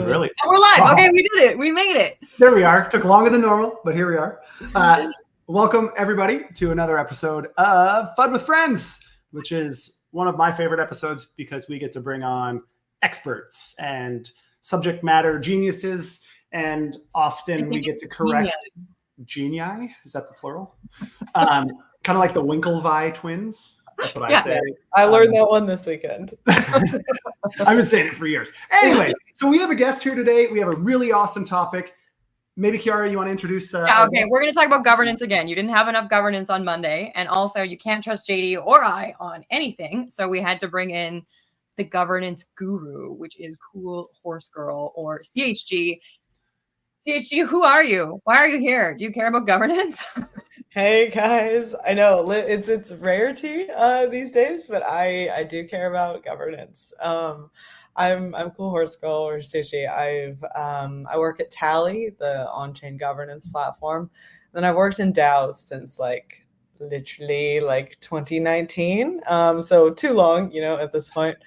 really? Oh, we're live. Wow. Okay, we did it. We made it. There we are. Took longer than normal, but here we are. Welcome, everybody, to another episode of FUD with Friends, which is one of my favorite episodes because we get to bring on experts and subject matter geniuses, and often we get to correct genii. Is that the plural? Kind of like the Winklevi twins. That's what I say. I learned that one this weekend. I've been saying it for years. Anyways, so we have a guest here today. We have a really awesome topic. Maybe, Ceara, you want to introduce? Okay, we're going to talk about governance again. You didn't have enough governance on Monday. And also, you can't trust JD or I on anything. So we had to bring in the governance guru, which is Coolhorsegirl or CHG. CHG, who are you? Why are you here? Do you care about governance? Hey guys, I know it's rarity these days, but I do care about governance. I'm Coolhorsegirl or CHG. I work at Tally, the on-chain governance platform. Then I've worked in DAOs since literally 2019. So too long, at this point.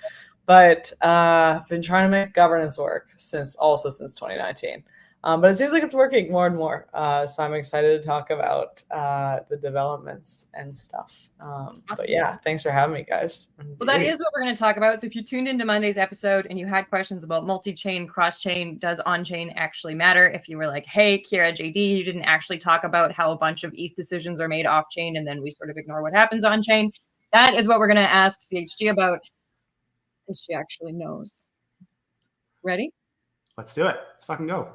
But I've been trying to make governance work since 2019. But it seems like it's working more and more. So I'm excited to talk about the developments and stuff. Awesome. But yeah, thanks for having me, guys. Well, that is what we're going to talk about. So if you tuned into Monday's episode and you had questions about multi-chain, cross-chain, does on-chain actually matter? If you were like, hey, Ceara, JD, you didn't actually talk about how a bunch of ETH decisions are made off-chain and then we sort of ignore what happens on-chain. That is what we're going to ask CHG about, because she actually knows. Ready? Let's do it. Let's fucking go.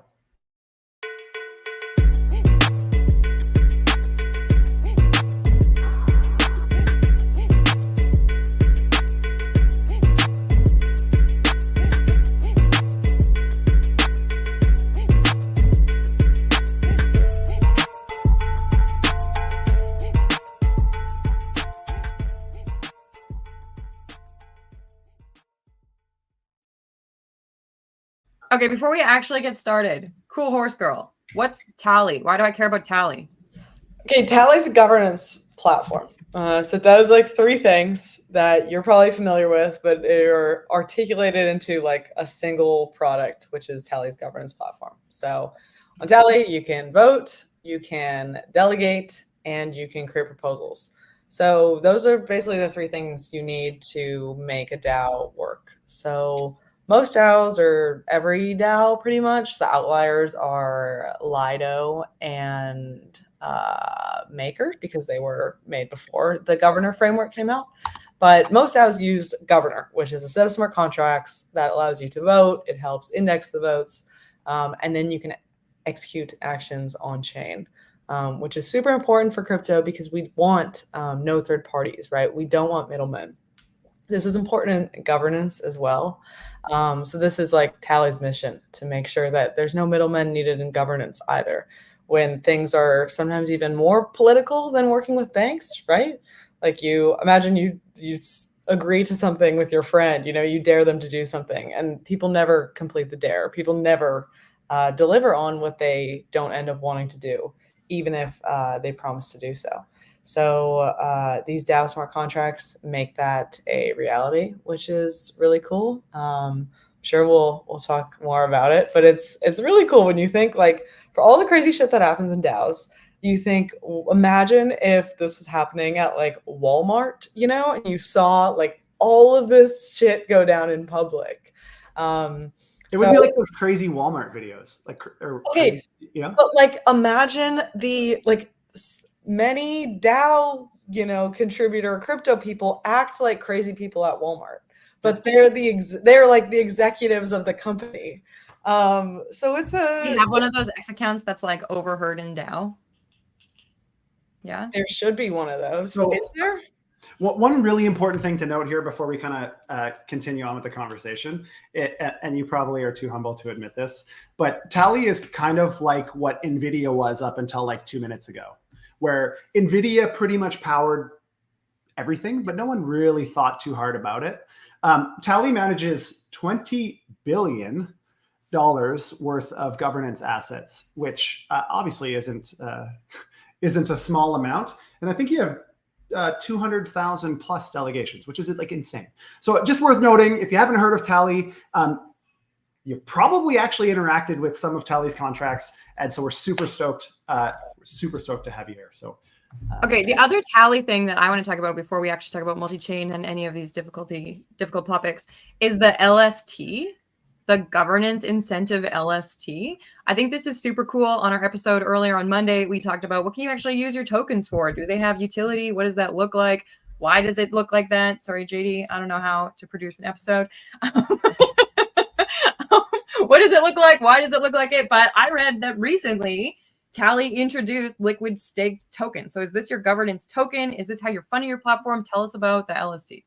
Okay, before we actually get started, Coolhorsegirl, what's Tally? Why do I care about Tally? Okay, Tally's a governance platform. So it does three things that you're probably familiar with, but they're articulated into a single product, which is Tally's governance platform. So on Tally, you can vote, you can delegate, and you can create proposals. So those are basically the three things you need to make a DAO work. So most DAOs, or every DAO pretty much, the outliers are Lido and Maker, because they were made before the Governor framework came out. But most DAOs use Governor, which is a set of smart contracts that allows you to vote. It helps index the votes, and then you can execute actions on chain, which is super important for crypto because we want no third parties, right? We don't want middlemen. This is important in governance as well. So this is Tally's mission, to make sure that there's no middlemen needed in governance either, when things are sometimes even more political than working with banks, right? You imagine you agree to something with your friend, you dare them to do something, and people never complete the dare. People never deliver on what they don't end up wanting to do, even if they promise to do so. So these DAO smart contracts make that a reality, which is really cool. Sure, we'll talk more about it, but it's really cool when you think for all the crazy shit that happens in DAOs, you think, imagine if this was happening at Walmart, and you saw all of this shit go down in public. It would be like those crazy Walmart videos, okay, but imagine the many DAO, contributor crypto people act like crazy people at Walmart, but they're the executives of the company. So it's you have one of those X accounts that's overheard in DAO. Yeah, there should be one of those. So, is there? One really important thing to note here before we kind of continue on with the conversation, and you probably are too humble to admit this, but Tally is kind of like what NVIDIA was up until 2 minutes ago, where NVIDIA pretty much powered everything, but no one really thought too hard about it. Tally manages $20 billion worth of governance assets, which obviously isn't a small amount. And I think you have 200,000 plus delegations, which is insane. So just worth noting, if you haven't heard of Tally, you probably actually interacted with some of Tally's contracts, and so we're super stoked to have you here. So. Okay, the other Tally thing that I want to talk about before we actually talk about multi-chain and any of these difficult topics is the LST, the governance incentive LST. I think this is super cool. On our episode earlier on Monday, we talked about what can you actually use your tokens for? Do they have utility? What does that look like? Why does it look like that? Sorry, JD, I don't know how to produce an episode. What does it look like? Why does it look like it? But I read that recently Tally introduced liquid staked tokens. So is this your governance token? Is this how you're funding your platform? Tell us about the LSTs.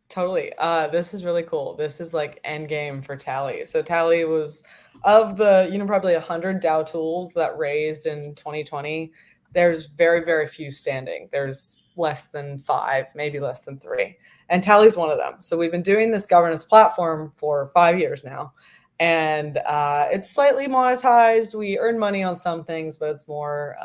Totally. This is really cool. This is like end game for Tally. So Tally was of the, probably 100 DAO tools that raised in 2020. There's very, very few standing. There's less than 5, maybe less than 3. And Tally's one of them. So we've been doing this governance platform for 5 years now. And it's slightly monetized. We earn money on some things, but it's more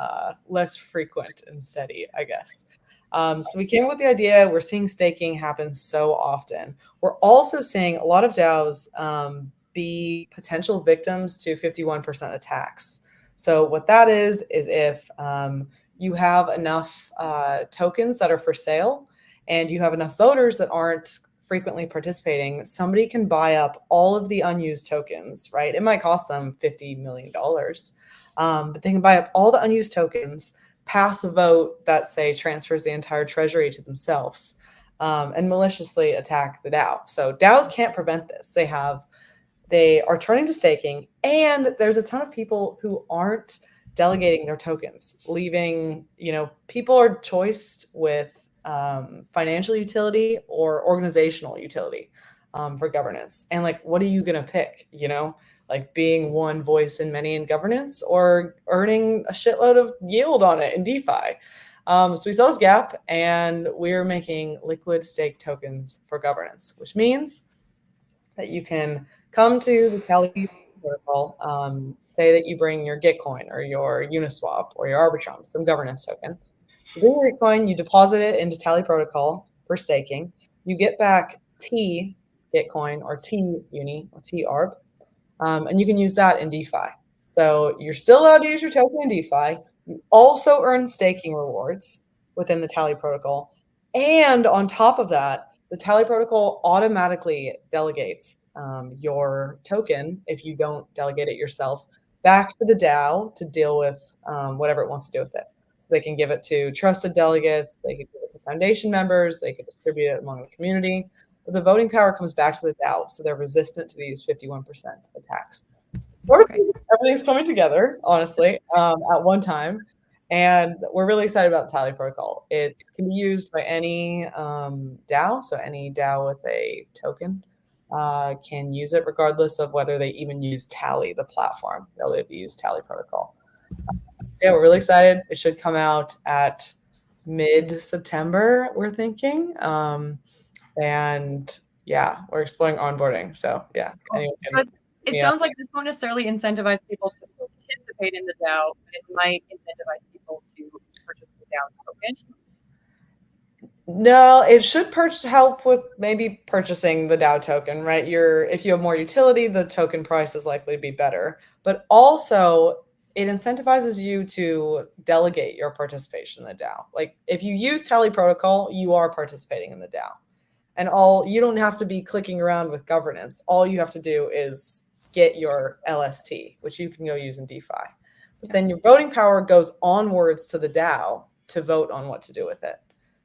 less frequent and steady, I guess. So we came up with the idea. We're seeing staking happen so often. We're also seeing a lot of DAOs be potential victims to 51% attacks. So what that is if you have enough tokens that are for sale and you have enough voters that aren't frequently participating, somebody can buy up all of the unused tokens, right? It might cost them $50 million, but they can buy up all the unused tokens, pass a vote that, say, transfers the entire treasury to themselves, and maliciously attack the DAO. So DAOs can't prevent this. They are turning to staking, and there's a ton of people who aren't delegating their tokens, leaving, people are choiced with financial utility or organizational utility for governance. And like, what are you going to pick? Like being one voice in many in governance or earning a shitload of yield on it in DeFi. So we saw this gap and we're making liquid stake tokens for governance, which means that you can come to the Tally protocol, say that you bring your Gitcoin or your Uniswap or your Arbitrum, some governance token. You bring your Bitcoin, you deposit it into Tally protocol for staking. You get back T Bitcoin or T Uni or T ARB, and you can use that in DeFi. So you're still allowed to use your token in DeFi. You also earn staking rewards within the Tally protocol. And on top of that, the Tally protocol automatically delegates your token, if you don't delegate it yourself, back to the DAO to deal with whatever it wants to do with it. So they can give it to trusted delegates, they could give it to foundation members, they could distribute it among the community. But the voting power comes back to the DAO, so they're resistant to these 51% attacks. So everything's coming together, honestly, at one time. And we're really excited about the Tally protocol. It can be used by any DAO, so any DAO with a token can use it, regardless of whether they even use Tally, the platform. They'll use Tally protocol. Yeah, we're really excited. It should come out at mid-September, we're thinking. And yeah, we're exploring onboarding. So yeah. So it sounds like this won't necessarily incentivize people to participate in the DAO, but it might incentivize people to purchase the DAO token. No, it should help with maybe purchasing the DAO token, right? If you have more utility, the token price is likely to be better. But also, it incentivizes you to delegate your participation in the DAO. Like if you use Tally protocol, you are participating in the DAO. And you don't have to be clicking around with governance. All you have to do is get your LST, which you can go use in DeFi. But then your voting power goes onwards to the DAO to vote on what to do with it.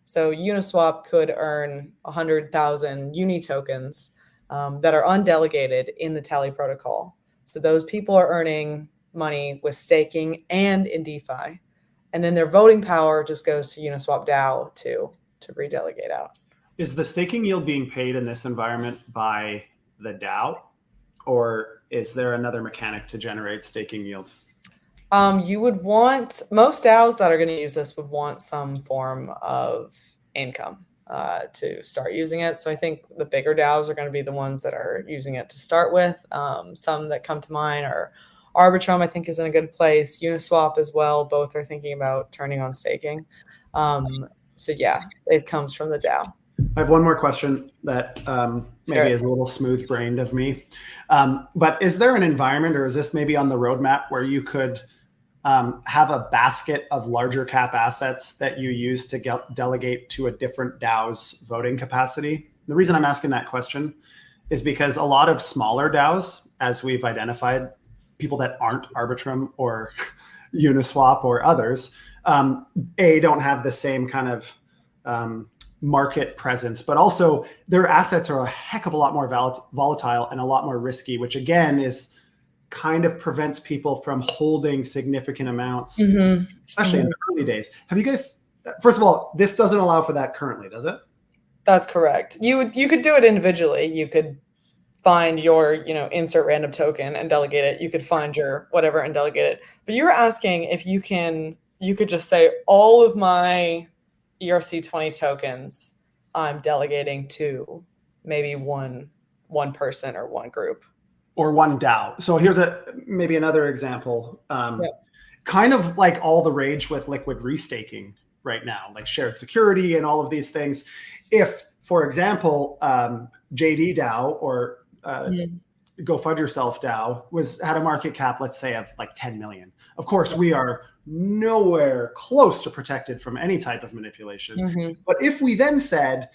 So Uniswap could earn 100,000 Uni tokens that are undelegated in the Tally protocol. So those people are earning money with staking and in DeFi. And then their voting power just goes to Uniswap DAO to redelegate out. Is the staking yield being paid in this environment by the DAO, or is there another mechanic to generate staking yield? You would want, most DAOs that are going to use this would want some form of income to start using it. So I think the bigger DAOs are going to be the ones that are using it to start with. Some that come to mind are Arbitrum, I think, is in a good place. Uniswap as well. Both are thinking about turning on staking. So yeah, it comes from the DAO. I have one more question that maybe is a little smooth-brained of me. But is there an environment, or is this maybe on the roadmap, where you could have a basket of larger cap assets that you use to delegate to a different DAO's voting capacity? The reason I'm asking that question is because a lot of smaller DAOs, as we've identified, people that aren't Arbitrum or Uniswap or others, don't have the same kind of market presence, but also their assets are a heck of a lot more volatile and a lot more risky, which again is kind of prevents people from holding significant amounts, especially in the early days. Have you guys, first of all, this doesn't allow for that currently, does it? That's correct. You could do it individually. You could find your, insert random token and delegate it. You could find your whatever and delegate it. But you're asking if you could just say all of my ERC20 tokens I'm delegating to maybe one person or one group. Or one DAO. So here's maybe another example. Kind of like all the rage with liquid restaking right now, like shared security and all of these things. If, for example, JD DAO or Go FUD Yourself DAO had a market cap, let's say, of like 10 million. Of course, we are nowhere close to protected from any type of manipulation. But if we then said,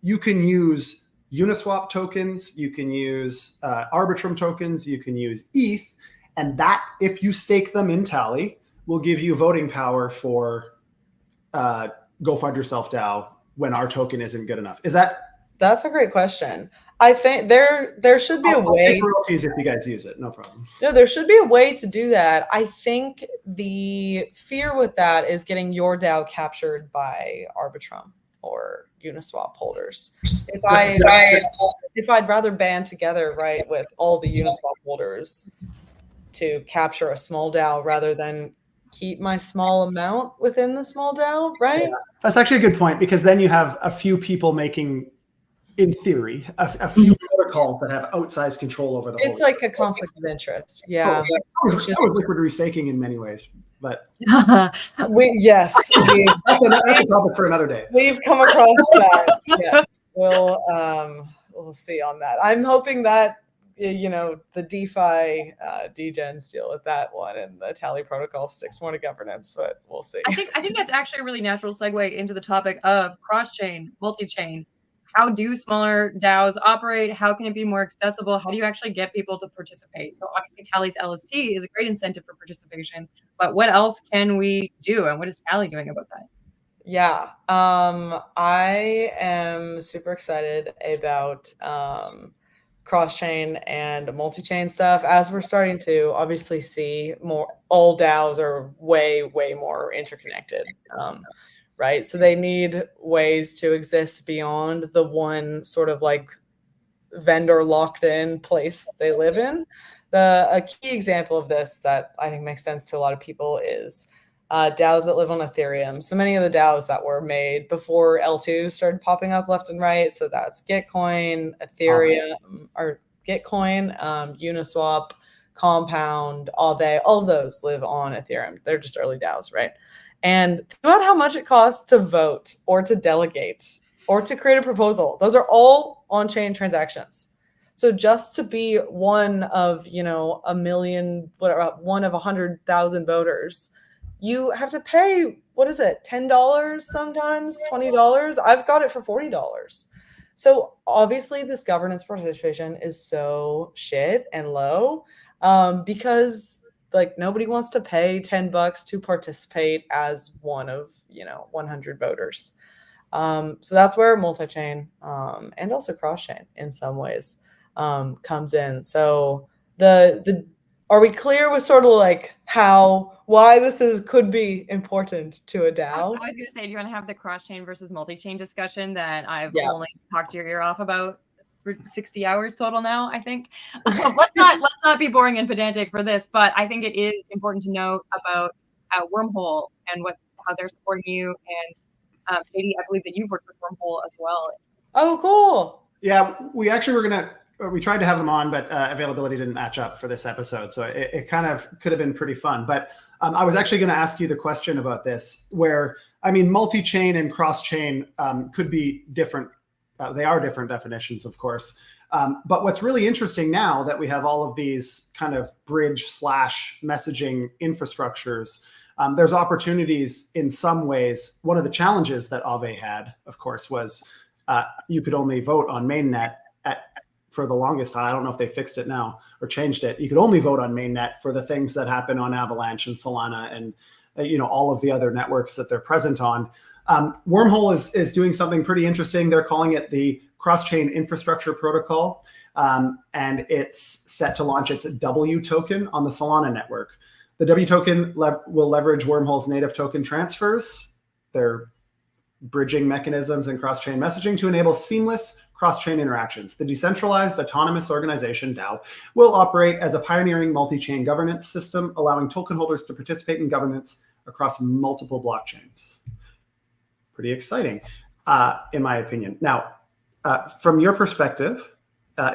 you can use Uniswap tokens, you can use Arbitrum tokens, you can use ETH, and that, if you stake them in Tally, will give you voting power for Go FUD Yourself DAO when our token isn't good enough. That's a great question. I think there should be a way. Royalties if you guys use it, no problem. No, there should be a way to do that. I think the fear with that is getting your DAO captured by Arbitrum or Uniswap holders. If I'd rather band together, right, with all the Uniswap holders to capture a small DAO rather than keep my small amount within the small DAO, right? Yeah. That's actually a good point, because then you have a few people making, in theory, a few protocols that have outsized control over the whole. It's like a conflict of interest. Yeah. So is liquid restaking in many ways, but that's a topic for another day. We've come across that. Yes, we'll see on that. I'm hoping that the DeFi degens deal with that one, and the Tally protocol sticks more to governance, but we'll see. I think that's actually a really natural segue into the topic of cross-chain, multi-chain. How do smaller DAOs operate? How can it be more accessible? How do you actually get people to participate? So obviously Tally's LST is a great incentive for participation, but what else can we do? And what is Tally doing about that? Yeah, I am super excited about cross-chain and multi-chain stuff, as we're starting to obviously see all DAOs are way, way more interconnected. Right? So they need ways to exist beyond the one sort of like vendor locked in place they live in. A key example of this that I think makes sense to a lot of people is DAOs that live on Ethereum. So many of the DAOs that were made before L2 started popping up left and right. So that's Gitcoin, Ethereum, or Gitcoin, Uniswap, Compound, all of those live on Ethereum. They're just early DAOs, right? And think about how much it costs to vote or to delegate or to create a proposal. Those are all on-chain transactions. So just to be one of, a million, one of 100,000 voters, you have to pay, what is it, $10 sometimes, $20? I've got it for $40. So obviously this governance participation is so shit and low because nobody wants to pay $10 to participate as one of 100 voters. So that's where multi-chain and also cross-chain in some ways comes in. So are we clear with sort of like why this could be important to a DAO? I was going to say, do you want to have the cross-chain versus multi-chain discussion that I've only talked your ear off about? 60 hours total now, I think. Let's not be boring and pedantic for this, but I think it is important to note about Wormhole and how they're supporting you. And JD, I believe that you've worked with Wormhole as well. Oh, cool. Yeah, we actually were going to we tried to have them on, but availability didn't match up for this episode. So it kind of could have been pretty fun. But I was actually going to ask you the question about this, where, I mean, multi-chain and cross-chain could be different. They are different definitions, of course. But what's really interesting now that we have all of these kind of bridge/messaging infrastructures, there's opportunities in some ways. One of the challenges that Aave had, of course, was you could only vote on mainnet for the longest time. I don't know if they fixed it now or changed it. You could only vote on mainnet for the things that happen on Avalanche and Solana and all of the other networks that they're present on. Wormhole is doing something pretty interesting. They're calling it the Cross-Chain Infrastructure Protocol, and it's set to launch its W token on the Solana network. The W token will leverage Wormhole's native token transfers, their bridging mechanisms and cross-chain messaging to enable seamless cross-chain interactions. The decentralized autonomous organization, DAO, will operate as a pioneering multi-chain governance system, allowing token holders to participate in governance across multiple blockchains. Pretty exciting, in my opinion. Now, from your perspective,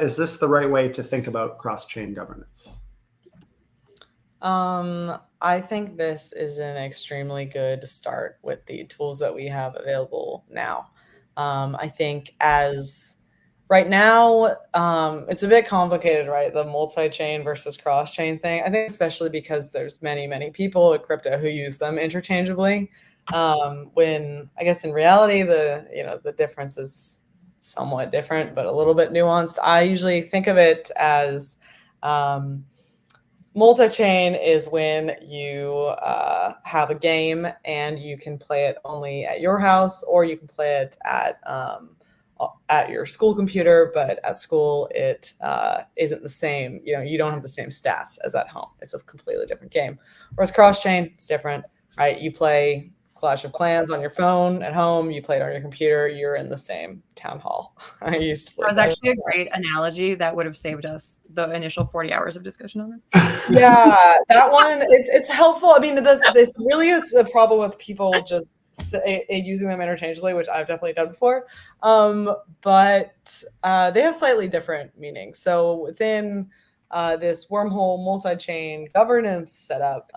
is this the right way to think about cross-chain governance? I think this is an extremely good start with the tools that we have available now. I think as right now, it's a bit complicated, right? The multi-chain versus cross-chain thing. I think especially because there's many, many people at crypto who use them interchangeably. When I guess in reality, the difference is somewhat different, but a little bit nuanced. I usually think of it as multi-chain is when you have a game and you can play it only at your house, or you can play it at your school computer, but at school it isn't the same. You don't have the same stats as at home. It's a completely different game. Whereas cross-chain, it's different, right? You play Clash of Clans on your phone at home, you play it on your computer, you're in the same town hall. I used to play. That was actually a great analogy that would have saved us the initial 40 hours of discussion on this. Yeah, that one, it's helpful. I mean, it's the problem with people just using them interchangeably, which I've definitely done before. But they have slightly different meanings. So within this Wormhole multi-chain governance setup,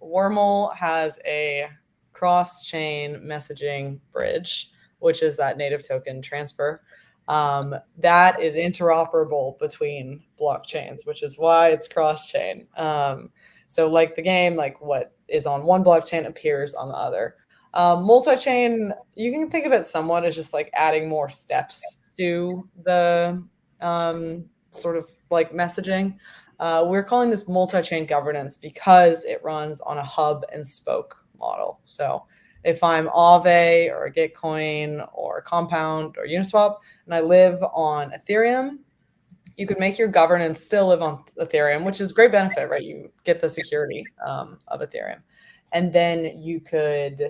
Wormhole has a cross-chain messaging bridge, which is that native token transfer that is interoperable between blockchains, which is why it's cross-chain. So like the game, like what is on one blockchain appears on the other. Multi-chain, you can think of it somewhat as just like adding more steps to the sort of like messaging. We're calling this multi-chain governance because it runs on a hub and spoke model. So if I'm Aave or a Gitcoin or Compound or Uniswap and I live on Ethereum, you could make your governance still live on Ethereum, which is great benefit, right? You get the security of Ethereum. And then you could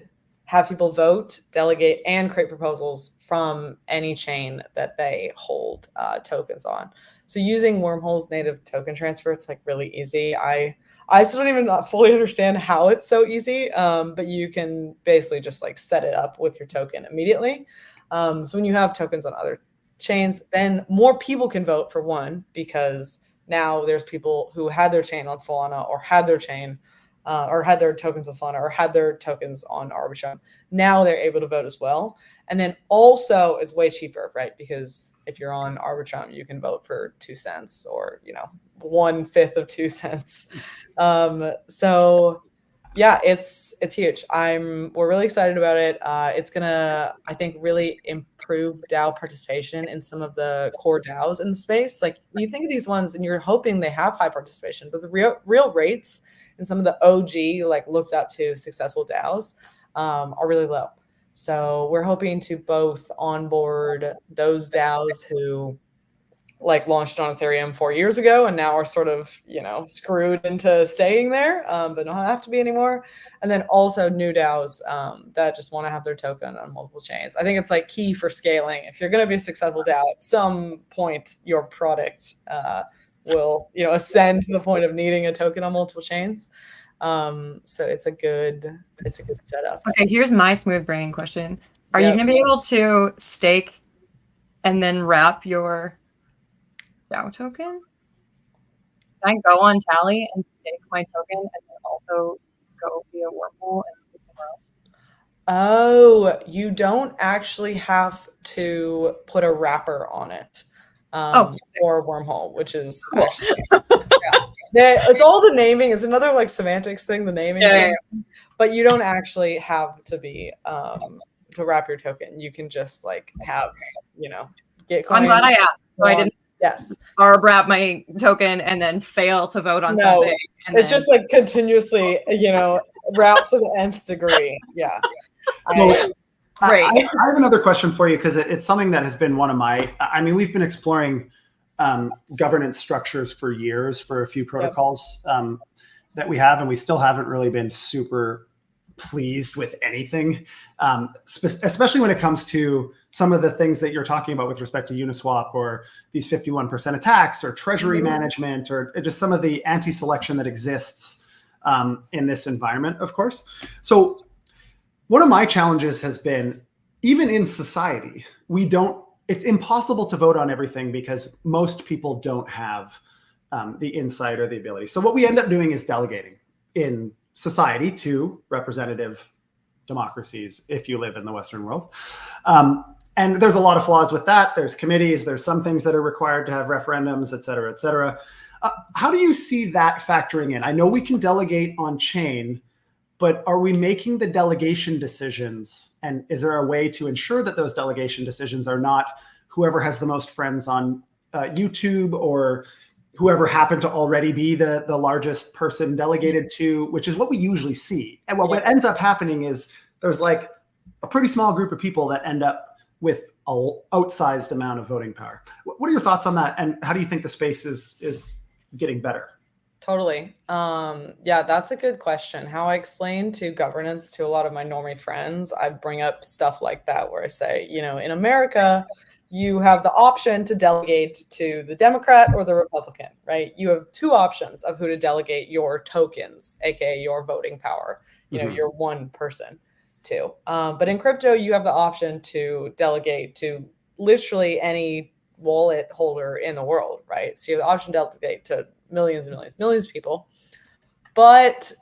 have people vote, delegate, and create proposals from any chain that they hold tokens on. So using Wormhole's native token transfer, it's like really easy. I still don't even fully understand how it's so easy, but you can basically just like set it up with your token immediately. So when you have tokens on other chains, then more people can vote for one, because now there's people who had their chain on Solana or had their chain or had their tokens on Solana or had their tokens on Arbitrum. Now they're able to vote as well. And then also it's way cheaper, right? Because if you're on Arbitrum, you can vote for 2 cents or, 1/5 of 2 cents. So yeah, it's huge. We're really excited about it. It's gonna, I think, really improve DAO participation in some of the core DAOs in the space. Like you think of these ones and you're hoping they have high participation, but the real rates in some of the OG, like looked up to successful DAOs are really low. So we're hoping to both onboard those DAOs who like launched on Ethereum 4 years ago and now are sort of, screwed into staying there, but don't have to be anymore. And then also new DAOs that just want to have their token on multiple chains. I think it's like key for scaling. If you're going to be a successful DAO, at some point your product will, ascend to the point of needing a token on multiple chains. So it's a good setup. Okay, here's my smooth brain question. Are you going to be able to stake and then wrap your DAO token? Can I go on Tally and stake my token and then also go via wormhole and somewhere else? Oh, you don't actually have to put a wrapper on it or a wormhole, which is cool. Actually, it's all the naming. It's another like semantics thing, the naming. Yeah. But you don't actually have to be to wrap your token. You can just like have, get coin. I'm glad I asked. So I didn't wrap my token and then fail to vote on something. And it's just like continuously, wrapped to the nth degree. Yeah. I have another question for you because it's something that has been one of we've been exploring governance structures for years for a few protocols that we have, and we still haven't really been super pleased with anything, especially when it comes to some of the things that you're talking about with respect to Uniswap or these 51% attacks or treasury management or just some of the anti-selection that exists in this environment, of course. So one of my challenges has been, even in society, it's impossible to vote on everything because most people don't have the insight or the ability. So what we end up doing is delegating in society to representative democracies if you live in the Western world. And there's a lot of flaws with that. There's committees, there's some things that are required to have referendums, et cetera, et cetera. How do you see that factoring in? I know we can delegate on chain, but are we making the delegation decisions? And is there a way to ensure that those delegation decisions are not whoever has the most friends on YouTube or whoever happened to already be the largest person delegated to, which is what we usually see. And what ends up happening is there's like a pretty small group of people that end up with an outsized amount of voting power. What are your thoughts on that? And how do you think the space is getting better? Totally. That's a good question. How I explain to governance to a lot of my normie friends, I bring up stuff like that where I say, in America, you have the option to delegate to the Democrat or the Republican, right? You have two options of who to delegate your tokens, aka your voting power, your one person to. But in crypto, you have the option to delegate to literally any wallet holder in the world, right? So you have the option to delegate to millions and millions of people. But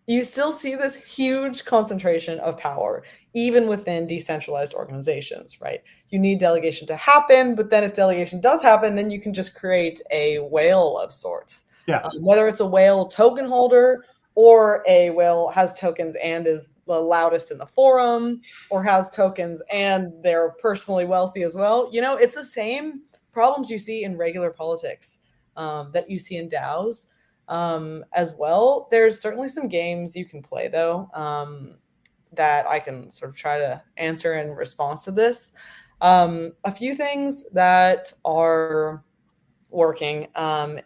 you still see this huge concentration of power, even within decentralized organizations, right? You need delegation to happen, but then if delegation does happen, then you can just create a whale of sorts. Yeah. Whether it's a whale token holder or a whale has tokens and is the loudest in the forum, or has tokens and they're personally wealthy as well. It's the same problems you see in regular politics that you see in DAOs. As well. There's certainly some games you can play though that I can sort of try to answer in response to this. A few things that are working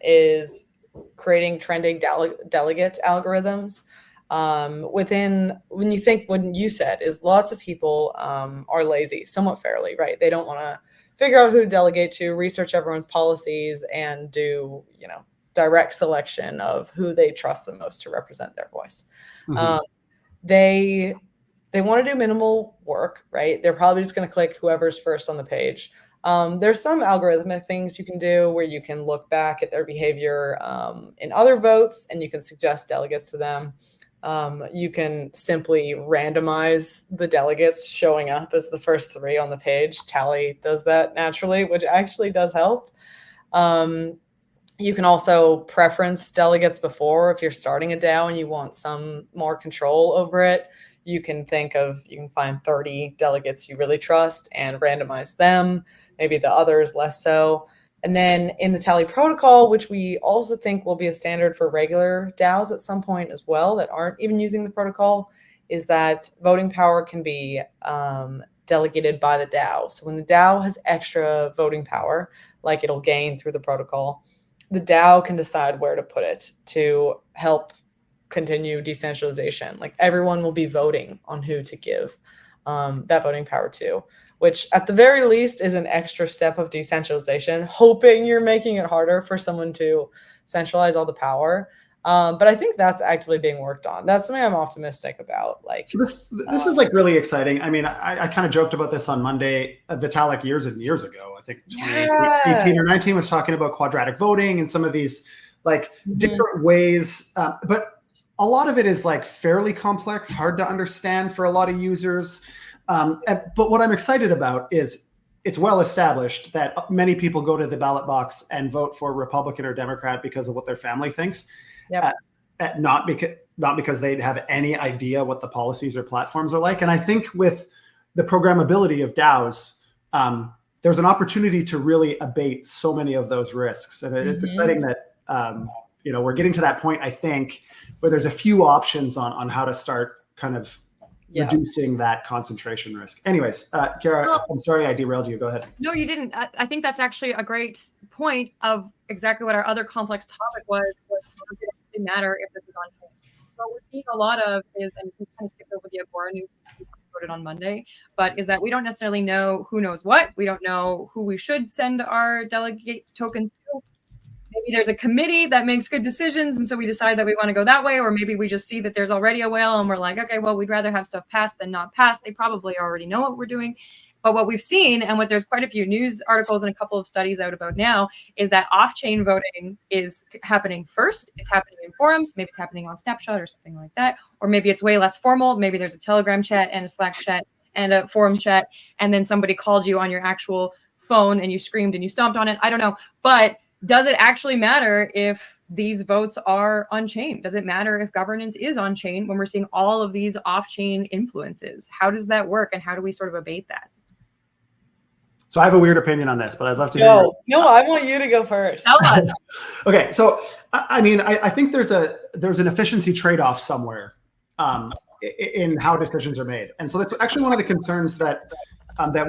is creating trending delegate algorithms. When you said is lots of people are lazy, somewhat fairly, right? They don't want to figure out who to delegate to, research everyone's policies, and do, direct selection of who they trust the most to represent their voice. They want to do minimal work, right? They're probably just going to click whoever's first on the page. There's some algorithmic things you can do where you can look back at their behavior in other votes, and you can suggest delegates to them. You can simply randomize the delegates showing up as the first three on the page. Tally does that naturally, which actually does help. You can also preference delegates before. If you're starting a DAO and you want some more control over it, you can find 30 delegates you really trust and randomize them, maybe the others less so. And then in the Tally protocol, which we also think will be a standard for regular DAOs at some point as well that aren't even using the protocol, is that voting power can be delegated by the DAO. So when the DAO has extra voting power, like it'll gain through the protocol, the DAO can decide where to put it to help continue decentralization. Like everyone will be voting on who to give that voting power to, which at the very least is an extra step of decentralization, hoping you're making it harder for someone to centralize all the power. But I think that's actively being worked on. That's something I'm optimistic about. Like, so this is like really exciting. I mean, I kind of joked about this on Monday. Vitalik years and years ago, I think 2018 or 19, was talking about quadratic voting and some of these like different ways. But a lot of it is like fairly complex, hard to understand for a lot of users. But what I'm excited about is it's well established that many people go to the ballot box and vote for Republican or Democrat because of what their family thinks. Yep. Not because they have any idea what the policies or platforms are like. And I think with the programmability of DAOs, there's an opportunity to really abate so many of those risks. And it's exciting that we're getting to that point, I think, where there's a few options on how to start kind of reducing that concentration risk. Anyways, Ceara, I'm sorry I derailed you. Go ahead. No, you didn't. I think that's actually a great point of exactly what our other complex topic was. It doesn't matter if this is on chain. So what we're seeing a lot of is, and we kind of skipped over the Agora news we reported on Monday, but is that we don't necessarily know who knows what. We don't know who we should send our delegate tokens to. Maybe there's a committee that makes good decisions, and so we decide that we want to go that way, or maybe we just see that there's already a whale and we're like, okay, well, we'd rather have stuff passed than not passed. They probably already know what we're doing. But what we've seen, and what there's quite a few news articles and a couple of studies out about now, is that off-chain voting is happening first. It's happening in forums. Maybe it's happening on Snapshot or something like that. Or maybe it's way less formal. Maybe there's a Telegram chat and a Slack chat and a forum chat, and then somebody called you on your actual phone and you screamed and you stomped on it. I don't know. But does it actually matter if these votes are on-chain? Does it matter if governance is on-chain when we're seeing all of these off-chain influences? How does that work, and how do we sort of abate that? So I have a weird opinion on this, but I'd love to hear. No, I want you to go first. Tell us. Okay, so I mean, I think there's an efficiency trade-off somewhere in how decisions are made, and so that's actually one of the concerns that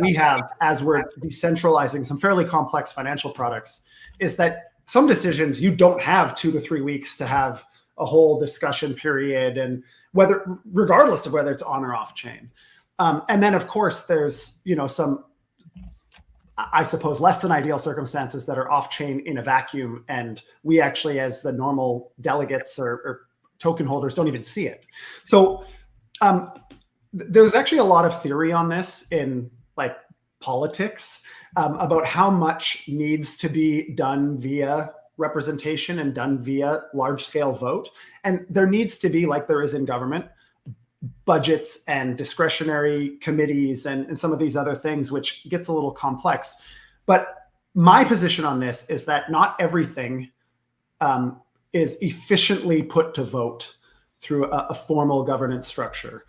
we have as we're decentralizing some fairly complex financial products, is that some decisions you don't have 2 to 3 weeks to have a whole discussion period, and regardless of whether it's on or off chain. And then of course there's, some, I suppose, less than ideal circumstances that are off chain in a vacuum, and we actually, as the normal delegates or token holders, don't even see it. So there's actually a lot of theory on this in like politics about how much needs to be done via representation and done via large scale vote. And there needs to be, like there is in government, budgets and discretionary committees and some of these other things, which gets a little complex. But my position on this is that not everything is efficiently put to vote through a formal governance structure.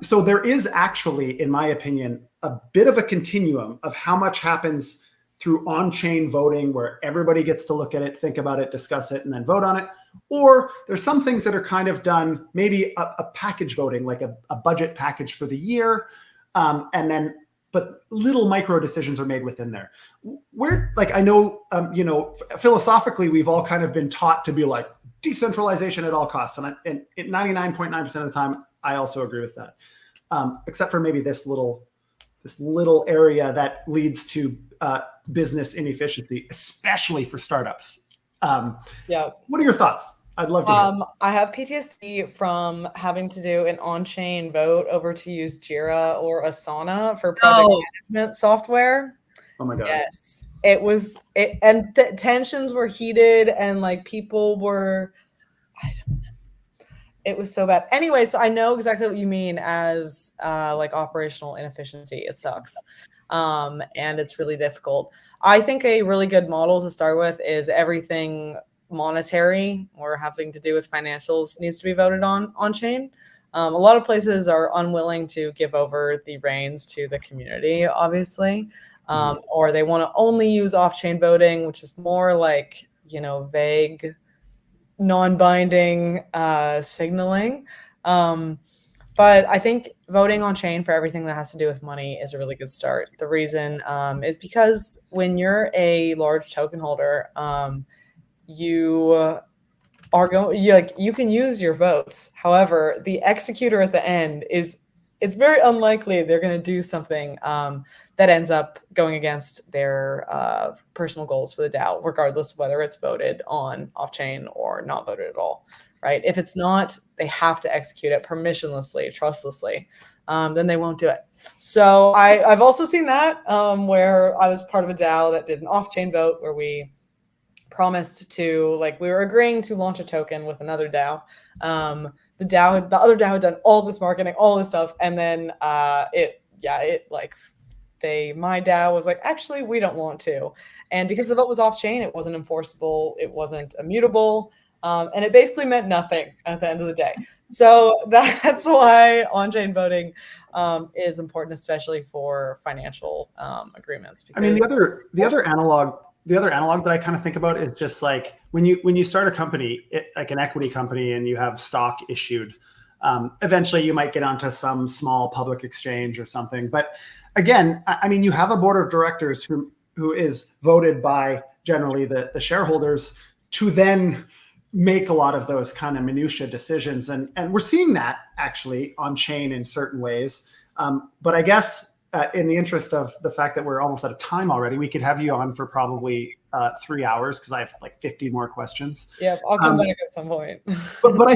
So there is actually, in my opinion, a bit of a continuum of how much happens through on-chain voting, where everybody gets to look at it, think about it, discuss it, and then vote on it. Or there's some things that are kind of done, maybe a package voting, like a budget package for the year, but little micro decisions are made within there. I know, philosophically, we've all kind of been taught to be like decentralization at all costs, and 99.9% of the time, I also agree with that, except for maybe this little area that leads to business inefficiency, especially for startups. What are your thoughts? I'd love to hear. I have PTSD from having to do an on-chain vote over to use Jira or Asana for project management software. Oh my God. Yes, it was, and tensions were heated, and like people were, I don't know. It was so bad. Anyway, so I know exactly what you mean as like operational inefficiency. It sucks. And it's really difficult. I think a really good model to start with is everything monetary or having to do with financials needs to be voted on chain. A lot of places are unwilling to give over the reins to the community, obviously, or they want to only use off-chain voting, which is more like, vague, non-binding signaling. But I think voting on chain for everything that has to do with money is a really good start. The reason is because when you're a large token holder, you are going, you can use your votes. However, the executor at the end is it's very unlikely they're going to do something that ends up going against their personal goals for the DAO, regardless of whether it's voted on off-chain or not voted at all, right? If it's not, they have to execute it permissionlessly, trustlessly, then they won't do it. So I've also seen that where I was part of a DAO that did an off-chain vote where we promised to, like, we were agreeing to launch a token with another DAO. The other DAO had done all this marketing, all this stuff, and then my DAO was like, actually, we don't want to. And because the vote was off-chain, it wasn't enforceable, it wasn't immutable, and it basically meant nothing at the end of the day. So that's why on-chain voting is important, especially for financial agreements. I mean, the other analog that I kind of think about is just like when you start a company, like an equity company, and you have stock issued, eventually you might get onto some small public exchange or something. But again, I mean, you have a board of directors who is voted by generally the shareholders to then make a lot of those kind of minutia decisions. And we're seeing that actually on chain in certain ways. But I guess in the interest of the fact that we're almost out of time already, we could have you on for probably 3 hours because I have like 50 more questions. Yeah, I'll come back at some point. but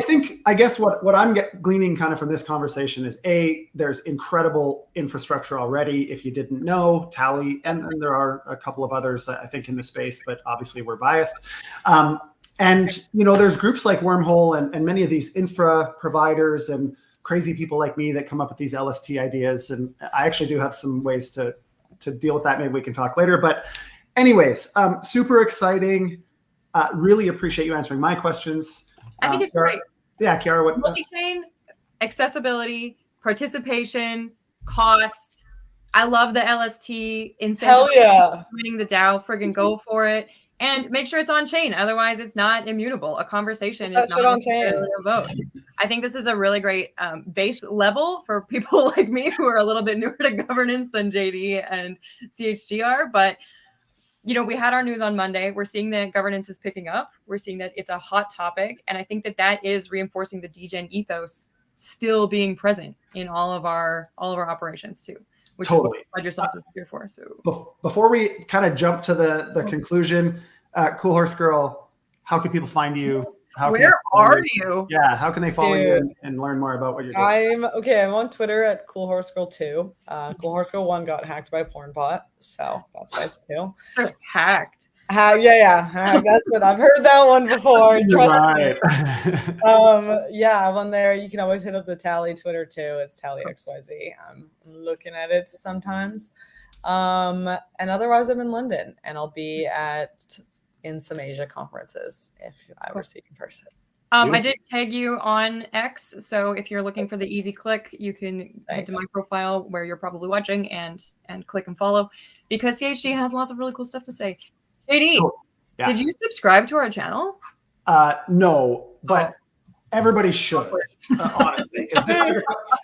I guess what I'm gleaning kind of from this conversation is there's incredible infrastructure already. If you didn't know, Tally, and there are a couple of others I think in the space, but obviously we're biased. And there's groups like Wormhole and many of these infra providers and crazy people like me that come up with these LST ideas. And I actually do have some ways to deal with that. Maybe we can talk later. But anyways, super exciting. Really appreciate you answering my questions. I think it's great. Yeah, Ceara, what? Multi-chain, accessibility, participation, cost. I love the LST incentive. Hell yeah. Winning the DAO, friggin' go for it. And make sure it's on chain. Otherwise, it's not immutable. A conversation is not necessarily a vote. I think this is a really great base level for people like me who are a little bit newer to governance than JD and CHGR. But, we had our news on Monday. We're seeing that governance is picking up. We're seeing that it's a hot topic. And I think that is reinforcing the degen ethos still being present in all of our operations too. Which totally. Is what FUD Yourself is here for. So before we kind of jump to the conclusion, Coolhorsegirl, how can people find you? Where are you? Yeah, how can they follow you and learn more about what you're doing? I'm on Twitter at Coolhorsegirl2. Coolhorsegirl1 got hacked by a porn bot, so that's why it's 2. Hacked. Yeah. That's it. I've heard that one before. Trust me. I'm on there. You can always hit up the Tally Twitter too. It's TallyXYZ. I'm looking at it sometimes. And otherwise, I'm in London, and I'll be in some Asia conferences if I were to see you in person. I did tag you on X, so if you're looking for the easy click, you can head to my profile where you're probably watching and click and follow, because CHG has lots of really cool stuff to say. JD, Did you subscribe to our channel? No, but everybody should, honestly, because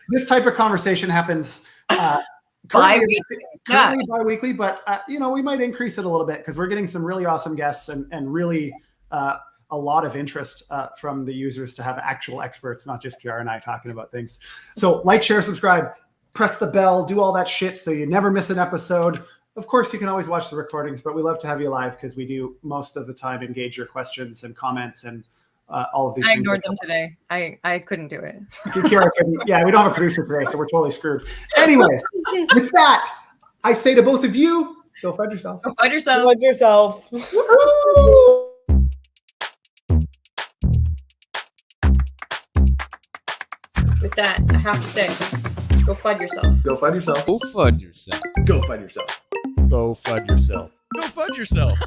this type of conversation happens currently bi-weekly, but we might increase it a little bit because we're getting some really awesome guests and really a lot of interest from the users to have actual experts, not just Ceara and I talking about things. So like, share, subscribe, press the bell, do all that shit so you never miss an episode. Of course, you can always watch the recordings, but we love to have you live because we do most of the time engage your questions and comments and all of these things. I ignored them today. I couldn't do it. Ceara couldn't. Yeah, we don't have a producer today, so we're totally screwed. Anyways, with that, I say to both of you, go FUD yourself. Go FUD yourself. Go FUD yourself. With that, I have to say, go FUD yourself. Go FUD yourself. Go FUD yourself. Go FUD yourself. Go FUD yourself. Go FUD yourself.